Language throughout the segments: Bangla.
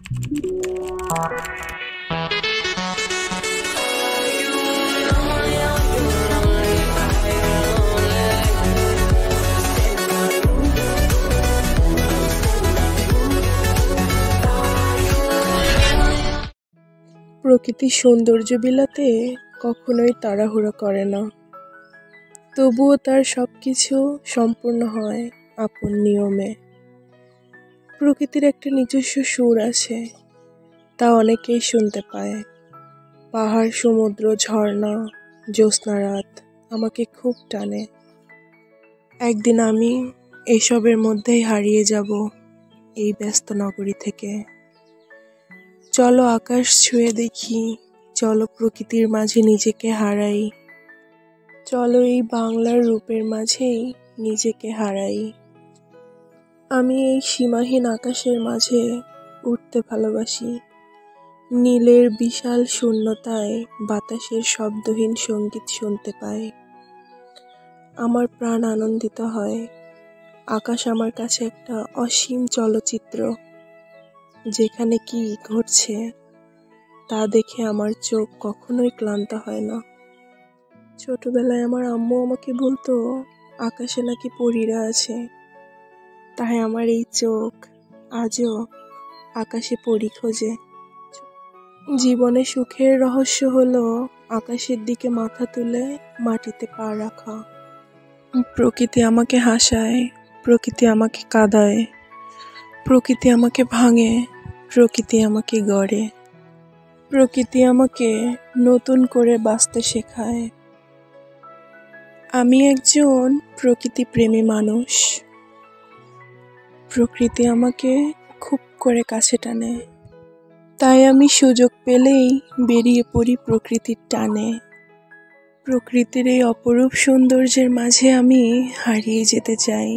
প্রকৃতির সৌন্দর্য বিলাতে কখনোই তাড়াহুড়ো করে না, তবুও তার সবকিছু সম্পূর্ণ হয় আপন নিয়মে। প্রকৃতির একটা নিজস্ব সুর আছে, তা অনেকেই শুনতে পায়। পাহাড়, সমুদ্র, ঝর্ণা, জ্যোৎস্না রাত আমাকে খুব টানে। একদিন আমি এসবের মধ্যেই হারিয়ে যাব এই ব্যস্ত নগরী থেকে। চলো আকাশ ছুঁয়ে দেখি, চলো প্রকৃতির মাঝে নিজেকে হারাই, চলো এই বাংলার রূপের মাঝেই নিজেকে হারাই। আমি এই সীমাহীন আকাশের মাঝে উঠতে ভালোবাসি। নীলের বিশাল শূন্যতায় বাতাসের শব্দহীন সঙ্গীত শুনতে পাই। আমার প্রাণ আনন্দিত হয়। আকাশ আমার কাছে একটা অসীম চলচ্চিত্র, যেখানে কি ঘটছে তা দেখে আমার চোখ কখনোই ক্লান্ত হয় না। ছোটবেলায় আমার আম্মু আমাকে বলতো আকাশে নাকি পরীরা আছে, তাই আমার এই চোখ আজও আকাশে পরী খোঁজে। জীবনে সুখের রহস্য হলো আকাশের দিকে মাথা তুলে মাটিতে পা রাখা। প্রকৃতি আমাকে হাসায়, প্রকৃতি আমাকে কাঁদায়, প্রকৃতি আমাকে ভাঙে, প্রকৃতি আমাকে গড়ে, প্রকৃতি আমাকে নতুন করে বাঁচতে শেখায়। আমি একজন প্রকৃতি প্রেমী মানুষ। প্রকৃতি আমাকে খুব করে কাছে টানে, তাই আমি সুযোগ পেলেই বেরিয়ে পড়ি প্রকৃতির টানে। প্রকৃতির এই অপরূপ সৌন্দর্যের মাঝে আমি হারিয়ে যেতে চাই।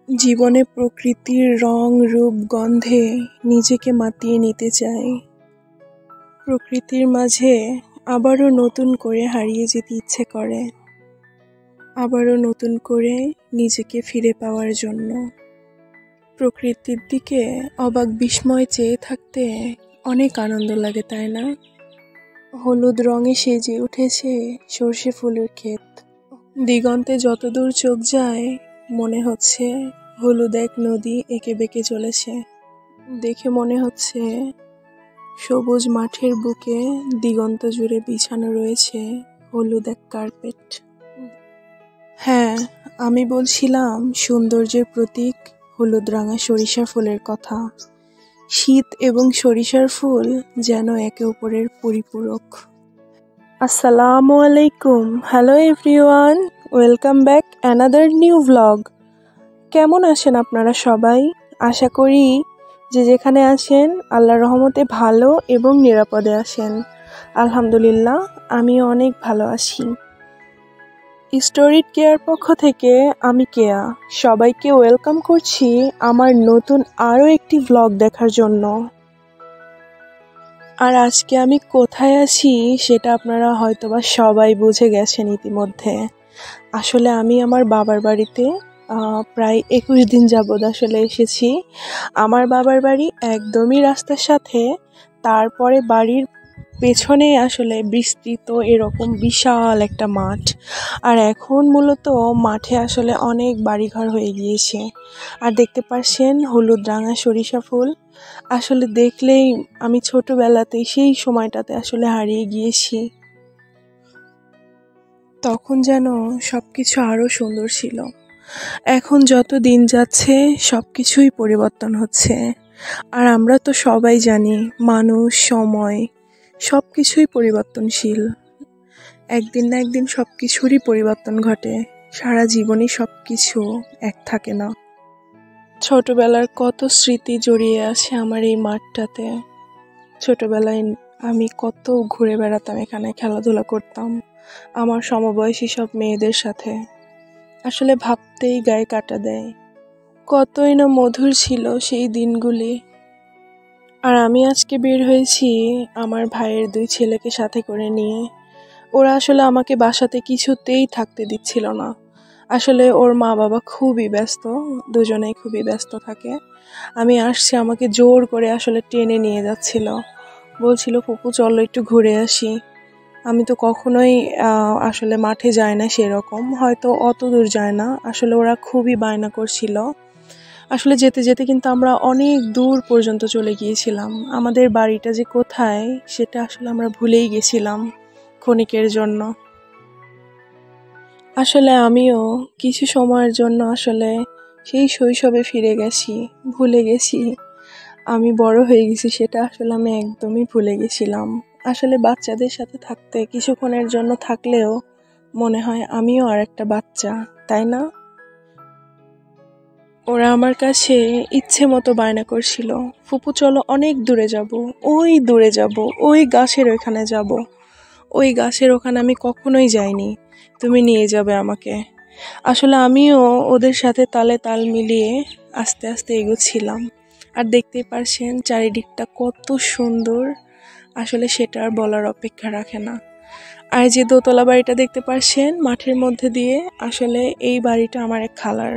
জীবনে প্রকৃতির রং, রূপ, গন্ধে নিজেকে মাতিয়ে নিতে চাই। প্রকৃতির মাঝে আবারও নতুন করে হারিয়ে যেতে ইচ্ছে করে, আবারও নতুন করে নিজেকে ফিরে পাওয়ার জন্য। প্রকৃতির দিকে অবাক বিস্ময় চেয়ে থাকতে অনেক আনন্দ লাগে, তাই না? হলুদ রঙে সেজে উঠেছে সর্ষে ফুলের ক্ষেত। দিগন্তে যতদূর চোখ যায় মনে হচ্ছে হলুদ এক নদী এঁকে বেঁকে চলেছে। দেখে মনে হচ্ছে সবুজ মাঠের বুকে দিগন্ত জুড়ে বিছানো রয়েছে হলুদ এক কার্পেট। হ্যাঁ, আমি বলছিলাম সৌন্দর্যের প্রতীক হলুদ রাঙা সরিষা ফুলের কথা। শীত এবং সরিষার ফুল যেন একে অপরের পরিপূরক। আসসালামু আলাইকুম, hello everyone, welcome back another new vlog. কেমন আছেন আপনারা সবাই? আশা করি যে যেখানে আছেন আল্লাহর রহমতে ভালো এবং নিরাপদে আছেন। আলহামদুলিল্লাহ, আমিও অনেক ভালো আছি। স্টোরিড কেয়ার পক্ষ থেকে আমি কেয়া সবাইকে ওয়েলকাম করছি আমার নতুন আরও একটি ভ্লগ দেখার জন্য। আর আজকে আমি কোথায় আছি সেটা আপনারা হয়তোবা সবাই বুঝে গেছেন ইতিমধ্যে। আসলে আমি আমার বাবার বাড়িতে প্রায় 21 দিন যাবৎ আসলে এসেছি। আমার বাবার বাড়ি একদমই রাস্তার সাথে, তারপরে বাড়ির পেছনেই আসলে বিস্তৃত এরকম বিশাল একটা মাঠ। আর এখন মূলত মাঠে আসলে অনেক বাড়িঘর হয়ে গিয়েছে। আর দেখতে পাচ্ছেন হলুদ রাঙা সরিষা ফুল। আসলে দেখলেই আমি ছোটবেলাতেই সেই সময়টাতে আসলে হারিয়ে গিয়েছি। তখন যেন সবকিছু আরো সুন্দর ছিল। এখন যত দিন যাচ্ছে সবকিছুই পরিবর্তন হচ্ছে। আর আমরা তো সবাই জানি মানুষ, সময় সবকিছুই পরিবর্তনশীল। একদিন না একদিন সবকিছুরই পরিবর্তন ঘটে। সারা জীবনই সবকিছু এক থাকে না। ছোটবেলার কত স্মৃতি জড়িয়ে আছে আমার এই মাঠটাতে। ছোটবেলায় আমি কত ঘুরে বেড়াতাম, এখানে খেলাধুলা করতাম আমার সমবয়সী সব মেয়েদের সাথে। আসলে ভাবতেই গায়ে কাটা দেয়। কতই না মধুর ছিল সেই দিনগুলি। আর আমি আজকে বের হয়েছি আমার ভাইয়ের 2 ছেলেকে সাথে করে নিয়ে। ওরা আসলে আমাকে বাসাতে কিছুতেই থাকতে দিচ্ছিল না। আসলে ওর মা বাবা খুবই ব্যস্ত, দুজনেই খুবই ব্যস্ত থাকে। আমি আসছি, আমাকে জোর করে আসলে টেনে নিয়ে যাচ্ছিল, বলছিল ফুপু চলো একটু ঘুরে আসি। আমি তো কখনোই আসলে মাঠে যাই না, সেরকম হয়তো অত দূর যায় না। আসলে ওরা খুবই বায়না করছিল। আসলে যেতে যেতে কিন্তু আমরা অনেক দূর পর্যন্ত চলে গিয়েছিলাম। আমাদের বাড়িটা যে কোথায় সেটা আসলে আমরা ভুলেই গেছিলাম ক্ষণিকের জন্য। আসলে আমিও কিছু সময়ের জন্য আসলে সেই শৈশবে ফিরে গেছি, ভুলে গেছি আমি বড় হয়ে গেছি, সেটা আসলে আমি একদমই ভুলে গেছিলাম। আসলে বাচ্চাদের সাথে থাকতে কিছুক্ষণের জন্য থাকলেও মনে হয় আমিও আর একটা বাচ্চা, তাই না? ওরা আমার কাছে ইচ্ছে মতো বায়না করছিল, ফুপু চলো অনেক দূরে যাব, ওই দূরে যাব, ওই গাছের ওইখানে যাব। ওই গাছের ওখানে আমি কখনোই যাইনি, তুমি নিয়ে যাবে আমাকে। আসলে আমিও ওদের সাথে তালে তাল মিলিয়ে আস্তে আস্তে এগোচ্ছিলাম। আর দেখতেই পারছেন চারিদিকটা কত সুন্দর, আসলে সেটা আর বলার অপেক্ষা রাখে না। আর যে দোতলা বাড়িটা দেখতে পারছেন মাঠের মধ্যে দিয়ে, আসলে এই বাড়িটা আমার এক খালার।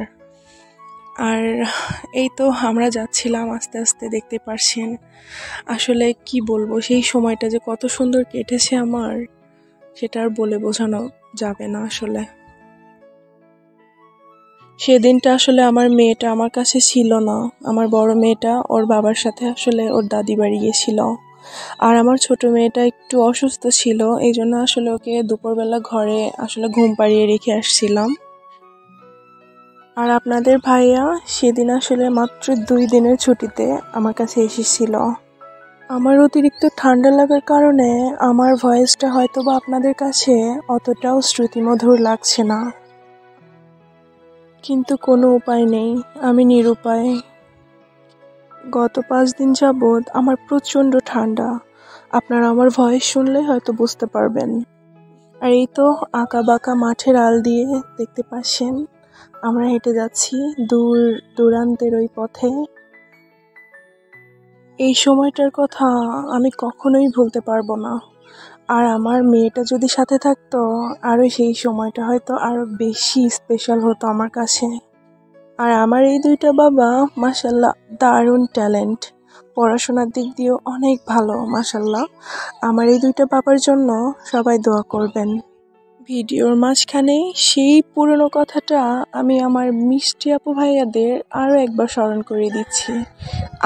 আর এই তো আমরা যাচ্ছিলাম আস্তে আস্তে, দেখতে পারছেন। আসলে কি বলবো, সেই সময়টা যে কত সুন্দর কেটেছে আমার, সেটা আর বলে বোঝানো যাবে না। আসলে সেদিনটা আসলে আমার মেয়েটা আমার কাছে ছিল না। আমার বড় মেয়েটা ওর বাবার সাথে আসলে ওর দাদি বাড়ি গিয়েছিল। আর আমার ছোট মেয়েটা একটু অসুস্থ ছিল, এই জন্য আসলে ওকে দুপুরবেলা ঘরে আসলে ঘুম পাড়িয়ে রেখে আসছিলাম। আর আপনাদের ভাইয়া সেদিন আসলে মাত্র 2 দিনের ছুটিতে আমার কাছে এসেছিল। আমার অতিরিক্ত ঠান্ডা লাগার কারণে আমার ভয়েসটা হয়তোবা আপনাদের কাছে অতটাও শ্রুতিমধুর লাগছে না, কিন্তু কোনো উপায় নেই, আমি নিরুপায়। গত 5 দিন যাবৎ আমার প্রচণ্ড ঠান্ডা, আপনারা আমার ভয়েস শুনলে হয়তো বুঝতে পারবেন। আর এই তো আঁকা বাঁকা মাঠের আল দিয়ে দেখতে পাচ্ছেন আমরা হেঁটে যাচ্ছি দূর দূরান্তের ওই পথে। এই সময়টার কথা আমি কখনোই ভুলতে পারবো না। আর আমার মেয়েটা যদি সাথে থাকতো, আরও সেই সময়টা হয়তো আরো বেশি স্পেশাল হতো আমার কাছে। আর আমার এই দুইটা বাবা মাশাল্লাহ দারুণ ট্যালেন্ট, পড়াশোনার দিক দিয়েও অনেক ভালো মাশাল্লাহ। আমার এই দুইটা বাবার জন্য সবাই দোয়া করবেন। ভিডিওর মাঝখানে সেই পুরনো কথাটা আমি আমার মিষ্টি আপু ভাইয়াদের আরও একবার স্মরণ করিয়ে দিচ্ছি।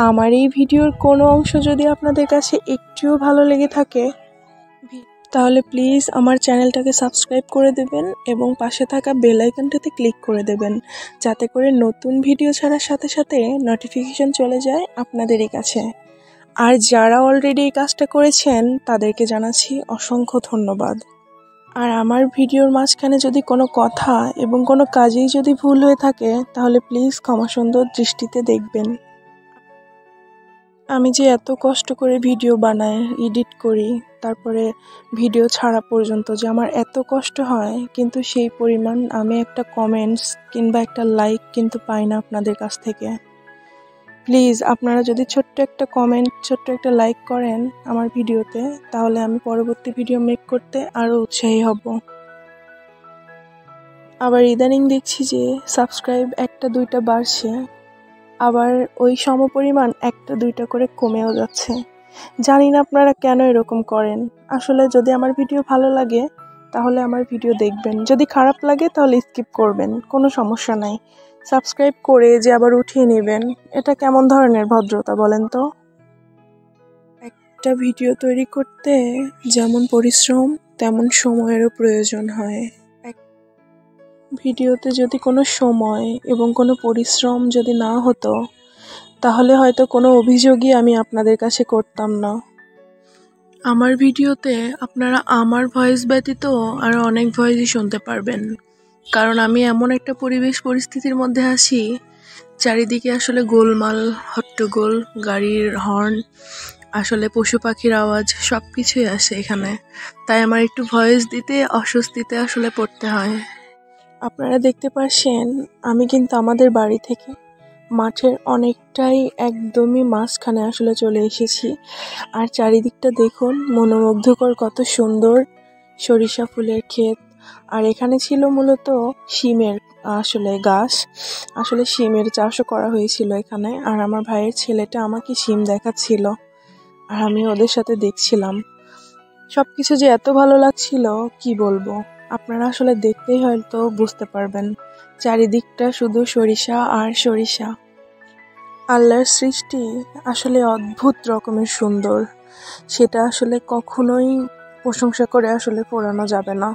আমার এই ভিডিওর কোনো অংশ যদি আপনাদের কাছে একটুও ভালো লেগে থাকে, তাহলে প্লিজ আমার চ্যানেলটাকে সাবস্ক্রাইব করে দেবেন এবং পাশে থাকা বেল আইকনটাতে ক্লিক করে দেবেন, যাতে করে নতুন ভিডিও ছাড়ার সাথে সাথে নোটিফিকেশন চলে যায় আপনাদেরই কাছে। আর যারা অলরেডি এই কাজটা করেছেন তাদেরকে জানাচ্ছি অসংখ্য ধন্যবাদ। আর আমার ভিডিওর মাঝখানে যদি কোনো কথা এবং কোনো কাজেই যদি ভুল হয়ে থাকে, তাহলে প্লিজ ক্ষমা সুন্দর দৃষ্টিতে দেখবেন। আমি যে এত কষ্ট করে ভিডিও বানাই, এডিট করি, তারপরে ভিডিও ছাড়া পর্যন্ত যে আমার এত কষ্ট হয়, কিন্তু সেই পরিমাণ আমি একটা কমেন্টস কিংবা একটা লাইক কিন্তু পাই না আপনাদের কাছ থেকে। প্লিজ আপনারা যদি ছোট্ট একটা কমেন্ট, ছোট্ট একটা লাইক করেন আমার ভিডিওতে, তাহলে আমি পরবর্তী ভিডিও মেক করতে আরও উৎসাহী হব। আবার ইদানিং দেখছি যে সাবস্ক্রাইব 1-2টা বাড়ছে, আবার ওই সমপরিমাণ 1-2টা করে কমেও যাচ্ছে। জানি না আপনারা কেন এরকম করেন। আসলে যদি আমার ভিডিও ভালো লাগে তাহলে আমার ভিডিও দেখবেন, যদি খারাপ লাগে তাহলে স্কিপ করবেন, কোনো সমস্যা নাই। সাবস্ক্রাইব করে যে আবার উঠিয়ে নেবেন, এটা কেমন ধরনের ভদ্রতা বলেন তো? একটা ভিডিও তৈরি করতে যেমন পরিশ্রম তেমন সময়েরও প্রয়োজন হয়। ভিডিওতে যদি কোনো সময় এবং কোনো পরিশ্রম যদি না হতো, তাহলে হয়তো কোনো অভিযোগই আমি আপনাদের কাছে করতাম না। আমার ভিডিওতে আপনারা আমার ভয়েস ব্যতীত আরও অনেক ভয়েসই শুনতে পারবেন, কারণ আমি এমন একটা পরিবেশ পরিস্থিতির মধ্যে আছি, চারিদিকে আসলে গোলমাল, হট্টগোল, গাড়ির হর্ন, আসলে পশু পাখির আওয়াজ সব কিছুই আসে এখানে। তাই আমার একটু ভয়েস দিতে অস্বস্তিতে আসলে পড়তে হয়। আপনারা দেখতে পাচ্ছেন আমি কিন্তু আমাদের বাড়ি থেকে মাঠের অনেকটাই একদমই মাঝখানে আসলে চলে এসেছি। আর চারিদিকটা দেখুন, মনোমুগ্ধকর কত সুন্দর সরিষা ফুলের ক্ষেত। আর এখানে ছিল মূলত শিমের আসলে গাছ, আসলে শিমের চাষও করা হয়েছিল এখানে। আর আমার ভাইয়ের ছেলেটা আমাকে শিম দেখাচ্ছিল আর আমি ওদের সাথে দেখছিলাম। সবকিছু যে এত ভালো লাগছিল কি বলবো, আপনারা আসলে দেখতেই হয়তো বুঝতে পারবেন। চারিদিকটা শুধু সরিষা আর সরিষা। আল্লাহর সৃষ্টি আসলে অদ্ভুত রকমের সুন্দর, সেটা আসলে কখনোই প্রশংসা করে আসলে ফোরানো যাবে না।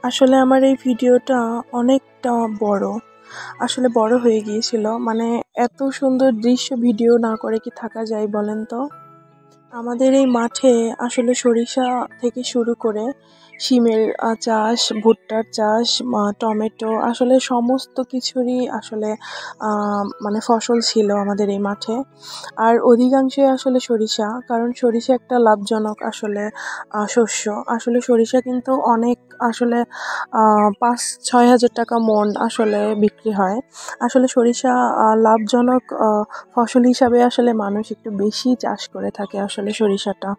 আসলে আমার এই ভিডিওটা অনেকটা বড়, আসলে বড় হয়ে গিয়েছিল। মানে এত সুন্দর দৃশ্য ভিডিও না করে কি থাকা যায় বলেন তো। আমাদের এই মাঠে আসলে সরিষা থেকে শুরু করে শিমের চাষ, ভুট্টার চাষ, টমেটো, আসলে সমস্ত কিছুরই আসলে মানে ফসল ছিল আমাদের এই মাঠে। আর অধিকাংশই আসলে সরিষা, কারণ সরিষা একটা লাভজনক আসলে শস্য। আসলে সরিষা কিন্তু অনেক আসলে 5-6 হাজার টাকা মন আসলে বিক্রি হয়। আসলে সরিষা লাভজনক ফসল হিসাবে আসলে মানুষ একটু বেশি চাষ করে থাকে আসলে সরিষাটা।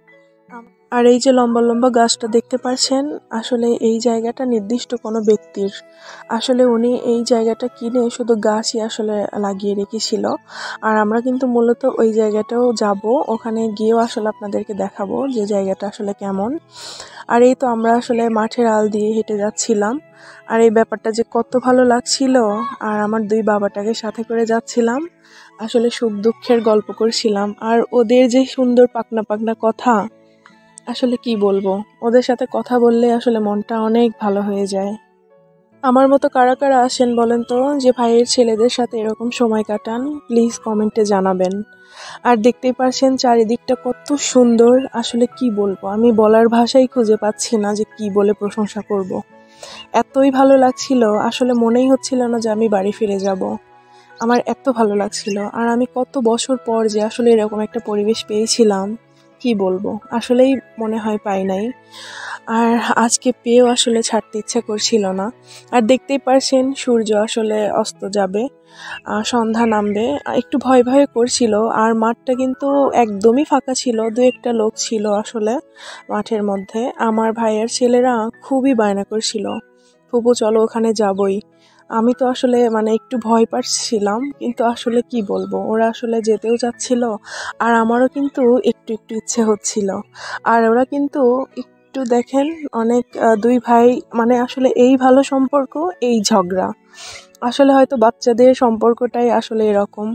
আর এই যে লম্বা লম্বা গাছটা দেখতে পাচ্ছেন, আসলে এই জায়গাটা নির্দিষ্ট কোনো ব্যক্তির। আসলে উনি এই জায়গাটা কিনে শুধু গাছই আসলে লাগিয়ে রেখেছিল। আর আমরা কিন্তু মূলত ওই জায়গাটাও যাব, ওখানে গিয়েও আসলে আপনাদেরকে দেখাবো যে জায়গাটা আসলে কেমন। আর এই তো আমরা আসলে মাঠের আল দিয়ে হেঁটে যাচ্ছিলাম। আর এই ব্যাপারটা যে কত ভালো লাগছিল। আর আমার 2 বাবাটাকে সাথে করে যাচ্ছিলাম, আসলে সুখ দুঃখের গল্প করছিলাম। আর ওদের যে সুন্দর পাকনা পাকনা কথা, আসলে কি বলবো, ওদের সাথে কথা বললে আসলে মনটা অনেক ভালো হয়ে যায়। আমার মতো কারা কারা আসেন বলেন তো, যে ভাইয়ের ছেলেদের সাথে এরকম সময় কাটান, প্লিজ কমেন্টে জানাবেন। আর দেখতেই পারছেন চারিদিকটা কত সুন্দর, আসলে কি বলবো, আমি বলার ভাষাই খুঁজে পাচ্ছি না যে কি বলে প্রশংসা করব। এতই ভালো লাগছিল, আসলে মনেই হচ্ছিল না যে আমি বাড়ি ফিরে যাব। আমার এত ভালো লাগছিল। আর আমি কত বছর পর যে আসলে এরকম একটা পরিবেশ পেয়েছিলাম, কি বলবো, আসলেই মনে হয় পাই নাই। আর আজকে পেয়েও আসলে ছাড়তে ইচ্ছা করছিল না। আর দেখতেই পারছেন সূর্য আসলে অস্ত যাবে, সন্ধ্যা নামবে, একটু ভয় ভয় করছিল। আর মাঠটা কিন্তু একদমই ফাঁকা ছিল, 2-1টা লোক ছিল আসলে মাঠের মধ্যে। আমার ভাইয়ের ছেলেরা খুবই বায়না করছিল, ফুপু চলো ওখানে যাবই। আমি তো আসলে মানে একটু ভয় পাচ্ছিলাম, কিন্তু আসলে কি বলবো, ওরা আসলে যেতেও চাচ্ছিল। আর আমারও কিন্তু একটু একটু ইচ্ছে হচ্ছিল। আর ওরা কিন্তু একটু দেখেন অনেক 2 ভাই, মানে আসলে এই ভালো সম্পর্ক, এই ঝগড়া। আসলে হয়তো বাচ্চাদের সম্পর্কটাই আসলে এরকম,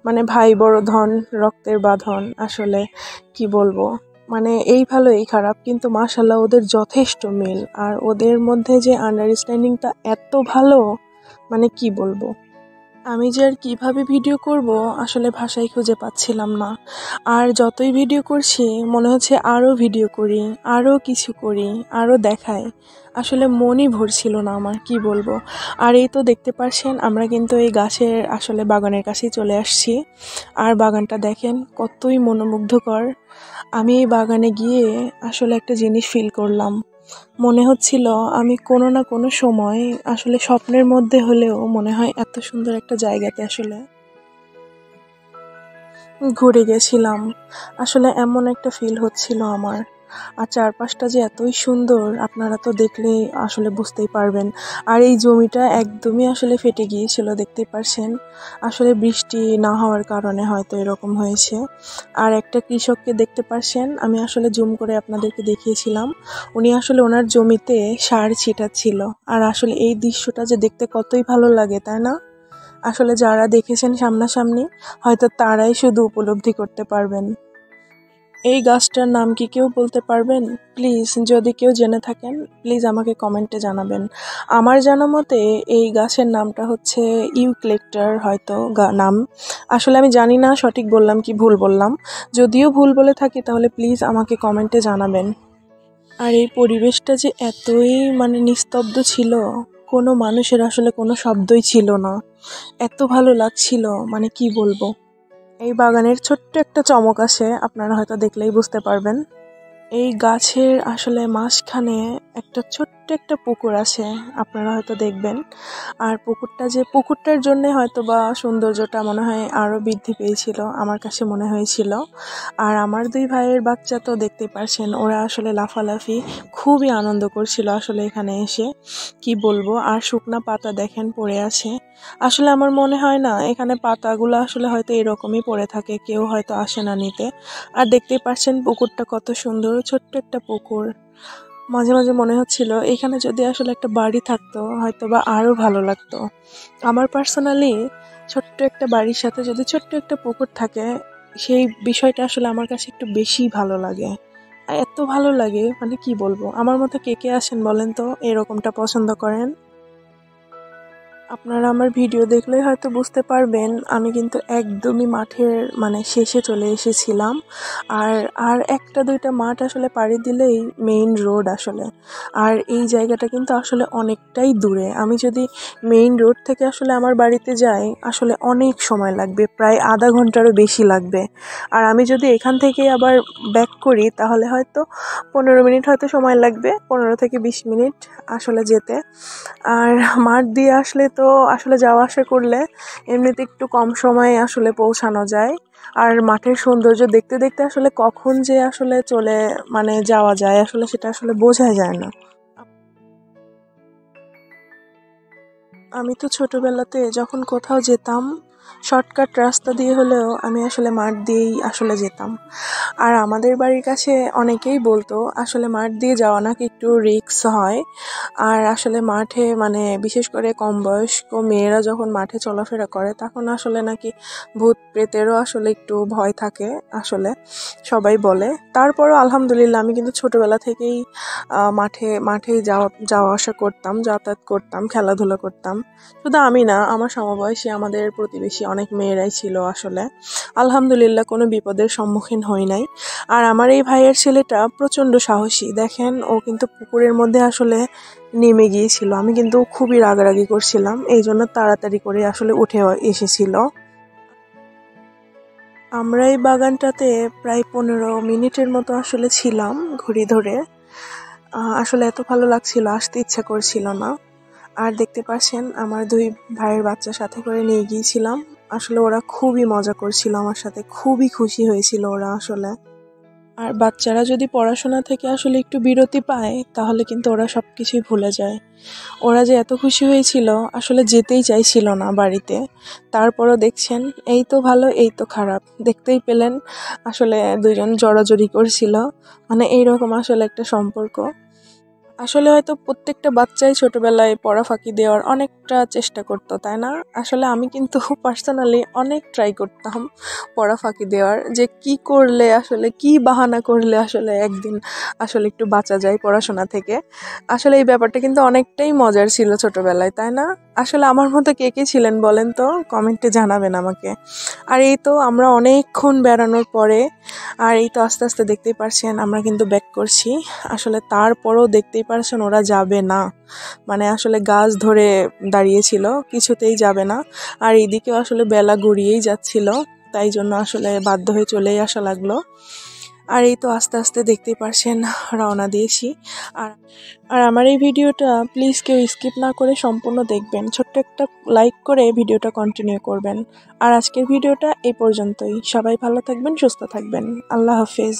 মানে ভাই বড় ধন, রক্তের বাঁধন। আসলে কি বলবো, মানে এই ভালো এই খারাপ, কিন্তু মাশাআল্লাহ ওদের যথেষ্ট মিল। আর ওদের মধ্যে যে আন্ডারস্ট্যান্ডিংটা এত ভালো, মানে কি বলবো, আমি যে আর কিভাবে ভিডিও করব আসলে ভাষাই খুঁজে পাচ্ছিলাম না। আর যতই ভিডিও করছি মনে হচ্ছে আরও ভিডিও করি, আরও কিছু করি, আরও দেখাই। আসলে মনই ভরছিল না আমার, কি বলবো। আর এই তো দেখতে পাচ্ছেন আমরা কিন্তু এই গাছের আসলে বাগানের কাছেই চলে আসছি। আর বাগানটা দেখেন কতই মনোমুগ্ধকর। আমি এই বাগানে গিয়ে আসলে একটা জিনিস ফিল করলাম, মনে হচ্ছিল আমি কোনো না কোনো সময় আসলে স্বপ্নের মধ্যে হলেও মনে হয় এত সুন্দর একটা জায়গাতে আসলে ঘুরে গেছিলাম। আসলে এমন একটা ফিল হচ্ছিল আমার। আর চারপাশটা যে এতই সুন্দর, আপনারা তো দেখলেই আসলে বুঝতেই পারবেন। আর এই জমিটা একদমই আসলে ফেটে গিয়েছিল, দেখতেই পারছেন। আসলে বৃষ্টি না হওয়ার কারণে হয়তো এরকম হয়েছে। আর একটা কৃষককে দেখতে পারছেন, আমি আসলে জুম করে আপনাদেরকে দেখিয়েছিলাম, উনি আসলে ওনার জমিতে সার ছিটাচ্ছিল। আর আসলে এই দৃশ্যটা যে দেখতে কতই ভালো লাগে, তাই না? আসলে যারা দেখেছেন সামনাসামনি হয়তো তারাই শুধু উপলব্ধি করতে পারবেন। এই গাছটার নাম কি কেউ বলতে পারবেন? প্লিজ যদি কেউ জেনে থাকেন প্লিজ আমাকে কমেন্টে জানাবেন। আমার জানা মতে এই গাছের নামটা হচ্ছে ইউক্যালিপ্টাস হয়তো নাম। আসলে আমি জানি না সঠিক বললাম কি ভুল বললাম। যদিও ভুল বলে থাকি তাহলে প্লিজ আমাকে কমেন্টে জানাবেন। আর এই পরিবেশটা যে এতই মানে নিস্তব্ধ ছিল, কোনো মানুষের আসলে কোনো শব্দই ছিল না। এত ভালো লাগছিল, মানে কি বলবো। এই বাগানের ছোট্ট একটা চমক আছে, আপনারা হয়তো দেখলেই বুঝতে পারবেন। এই গাছের আসলে মাঝখানে একটা ছোট্ট ছোট্ট একটা পুকুর আছে, আপনারা হয়তো দেখবেন। আর পুকুরটার জন্যে হয়তো বা সৌন্দর্যটা মনে হয় আরও বৃদ্ধি পেয়েছিল, আমার কাছে মনে হয়েছিল। আর আমার দুই ভাইয়ের বাচ্চা তো দেখতেই পারছেন, ওরা আসলে লাফালাফি খুবই আনন্দ করছিল আসলে এখানে এসে, কি বলবো। আর শুকনা পাতা দেখেন পড়ে আছে, আসলে আমার মনে হয় না এখানে পাতাগুলো আসলে হয়তো এরকমই পড়ে থাকে, কেউ হয়তো আসে না নিতে। আর দেখতেই পাচ্ছেন পুকুরটা কত সুন্দর, ছোট্ট একটা পুকুর। মাঝে মাঝে মনে হচ্ছিল এখানে যদি আসলে একটা বাড়ি থাকতো হয়তো বা আরও ভালো লাগতো। আমার পার্সোনালি ছোট্ট একটা বাড়ির সাথে যদি ছোট্ট একটা পুকুর থাকে, সেই বিষয়টা আসলে আমার কাছে একটু বেশি ভালো লাগে। আর এত ভালো লাগে মানে কি বলবো। আমার মতো কে কে আছেন বলেন তো এরকমটা পছন্দ করেন? আপনারা আমার ভিডিও দেখলেই হয়তো বুঝতে পারবেন আমি কিন্তু একদমই মাঠের মানে শেষে চলে এসেছিলাম। আর আর একটা দুইটা মাঠ আসলে পাড়ি দিলেই মেইন রোড আসলে। আর এই জায়গাটা কিন্তু আসলে অনেকটাই দূরে, আমি যদি মেইন রোড থেকে আসলে আমার বাড়িতে যাই আসলে অনেক সময় লাগবে, প্রায় আধা ঘন্টারও বেশি লাগবে। আর আমি যদি এখান থেকে আবার ব্যাক করি তাহলে হয়তো 15 মিনিট হয়তো সময় লাগবে, 15 থেকে 20 মিনিট আসলে যেতে। আর মাঠ দিয়ে আসলে তো আসলে যাওয়া আসা করলে এমনিতে একটু কম সময়ে আসলে পৌঁছানো যায়। আর মাঠের সৌন্দর্য দেখতে দেখতে আসলে কখন যে আসলে চলে মানে যাওয়া যায় আসলে সেটা আসলে বোঝা যায় না। আমি তো ছোটবেলাতে যখন কোথাও যেতাম শর্টকাট রাস্তা দিয়ে হলেও আমি আসলে মাঠ দিয়েই আসলে যেতাম। আর আমাদের বাড়ির কাছে অনেকেই বলতো আসলে মাঠ দিয়ে যাওয়া নাকি একটু রিস্ক হয়। আর আসলে মাঠে মানে বিশেষ করে কম বয়স্ক মেয়েরা যখন মাঠে চলাফেরা করে তখন আসলে নাকি ভূত প্রেতেরও আসলে একটু ভয় থাকে আসলে, সবাই বলে। তারপরও আলহামদুলিল্লাহ আমি কিন্তু ছোটবেলা থেকেই মাঠে মাঠেই যাওয়া যাওয়া আসা করতাম, যাতায়াত করতাম, খেলাধুলা করতাম। শুধু আমি না, আমার সমবয়সী আমাদের প্রতিবেশী অনেক মেয়েরাই ছিল আসলে। আলহামদুলিল্লাহ কোনো বিপদের সম্মুখীন হই নাই। আর আমার এই ভাইয়ের ছেলেটা প্রচণ্ড সাহসী, দেখেন ও কিন্তু পুকুরের মধ্যে আসলে নেমে গিয়েছিল। আমি কিন্তু খুবই রাগারাগি করছিলাম, এই জন্য তাড়াতাড়ি করে আসলে উঠে এসেছিল। আমরা এই বাগানটাতে প্রায় 15 মিনিটের মতো আসলে ছিলাম ঘুরি ধরে। আসলে এত ভালো লাগছিল, আসতে ইচ্ছা করছিল না। আর দেখতে পাচ্ছেন আমার দুই ভাইয়ের বাচ্চা সাথে করে নিয়ে গিয়েছিলাম, আসলে ওরা খুবই মজা করছিল আমার সাথে, খুবই খুশি হয়েছিল ওরা আসলে। আর বাচ্চারা যদি পড়াশোনা থেকে আসলে একটু বিরতি পায় তাহলে কিন্তু ওরা সব কিছুই ভুলে যায়। ওরা যে এত খুশি হয়েছিল আসলে যেতেই চাইছিল না বাড়িতে। তারপরও দেখছেন এই তো ভালো এই তো খারাপ, দেখতেই পেলেন আসলে দুইজন জড়াজড়ি করছিল, মানে এইরকম আসলে একটা সম্পর্ক। আসলে হয়তো প্রত্যেকটা বাচ্চাই ছোটবেলায় পড়া ফাঁকি দেওয়ার অনেকটা চেষ্টা করতো, তাই না? আসলে আমি কিন্তু পার্সোনালি অনেক ট্রাই করতাম পড়া ফাঁকি দেওয়ার, যে কি করলে আসলে কি বাহানা করলে আসলে একদিন আসলে একটু বাঁচা যায় পড়াশোনা থেকে। আসলে এই ব্যাপারটা কিন্তু অনেকটাই মজার ছিল ছোটবেলায়, তাই না? আসলে আমার মতো কে কে ছিলেন বলেন তো, কমেন্টে জানাবেন আমাকে। আর এই তো আমরা অনেকক্ষণ বেড়ানোর পরে, আর এই তো আস্তে আস্তে দেখতেই পারছেন আমরা কিন্তু ব্যাক করছি। আসলে তারপরও দেখতেই পারছেন ওরা যাবে না, মানে আসলে গাছ ধরে দাঁড়িয়েছিল, কিছুতেই যাবে না। আর এইদিকেও আসলে বেলা গড়িয়েই যাচ্ছিল, তাই জন্য আসলে বাধ্য হয়ে চলেই আসা লাগলো। আর এই তো আস্তে আস্তে দেখতেই পারছেন রওনা দিয়েছি। আর আর আমার এই ভিডিওটা প্লিজ কেউ স্কিপ না করে সম্পূর্ণ দেখবেন, ছোট্ট একটা লাইক করে ভিডিওটা কন্টিনিউ করবেন। আর আজকের ভিডিওটা এই পর্যন্তই, সবাই ভালো থাকবেন, সুস্থ থাকবেন, আল্লাহ হাফেজ।